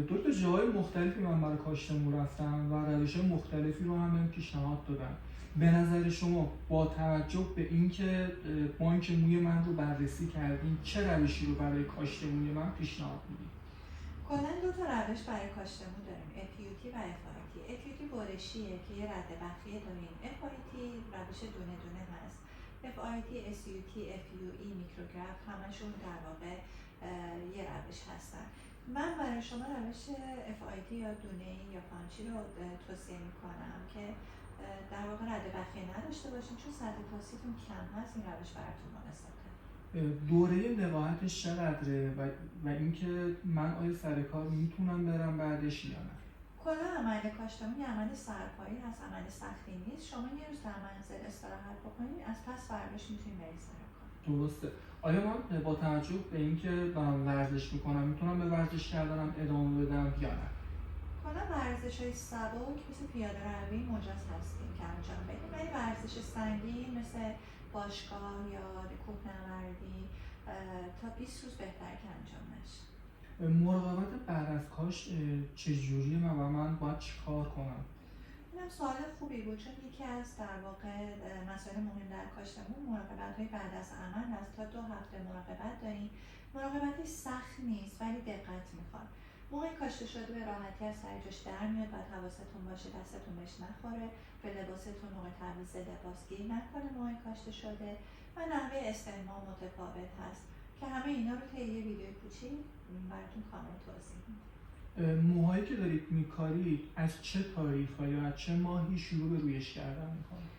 دو تا جاهای مختلفی من برای کاشت مو رفتم و روش‌های مختلفی رو هم بهم پیشنهاد دادن. به نظر شما با توجه به اینکه بانک موی من رو بررسی کردین چه روشی رو برای کاشت موی من پیشنهاد میدید؟ کلا دو تا روش برای کاشت مو داریم، FUT و FIT. FUT برشیه که یه رد بخیه داریم. FIT روش دونه دونه هست. FIT، SUT، FUE، میکروگراف همشون در واقع یه روش هستن. من برای شما روش FIT یا دونه‌ای یا پانچی رو توصیه میکنم که در واقع رد بخیه نداشته باشین، چون سطح تاسیتون کم هست. این روش براتون مناسبه. دوره وقاحتش چقدره و اینکه من آیا سر کار میتونم برم بعدش یا نه؟ کلا عمل کاشت مو یه عمل سرپایی هست، عمل سختی نیست. شما یه روز در منزل استراحت بکنید، از پس فرداش میتونید برید سر کار. درسته. آیا من با توجه به اینکه دارم ورزش میکنم میتونم به ورزش کردنم ادامه بدم یا نه؟ کلا ورزش‌های سبک مثل پیاده روی مجاز هستیم که انجام بدیم، ولی ورزش سنگین مثل باشگاه یا کوهنوردی تا 20 روز بهتر که انجام نشه. مراقبت بعد از کاشت چجوریه و من باید چیکار کنم؟ اینم سوال خوبی بود، چون یکی از در واقع مسائل مهم در کاشت مو مراقبت‌های بعد از عمل است. تا 2 هفته مراقبت داریم. مراقبتی سخت نیست ولی دقت میخواد. موهای کاشته شده به راحتی از سر جاش در میاد، باید حواستون باشه دستتون بهش نخوره، به لباستون موقع تعویض لباس گیر نکنه موهای کاشته شده و نحوه استعمال متفاوت هست که همه اینا رو طی یه ویدیو کوچیک براتون کامل توضیح میدم. موهایی که دارید میکارید از چه تاریخ و یا از چه ماهی شروع به رویش کردن میکنید؟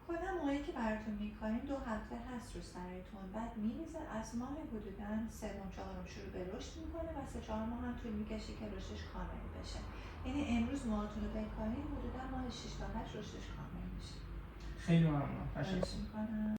کلا موهایی که براتون میکنیم 2 هفته هست رو سرتون، بعد میریزه. از ماه حدوداً 3-4 شروع به رشد میکنه و 3-4 ماه هم طول میکشه که رشدش کامل بشه. یعنی امروز موهاتون رو بکنید حدوداً ماه 6 تا 8 رشدش کامل میشه. خیلی ممنونم. تشکر. میکنم.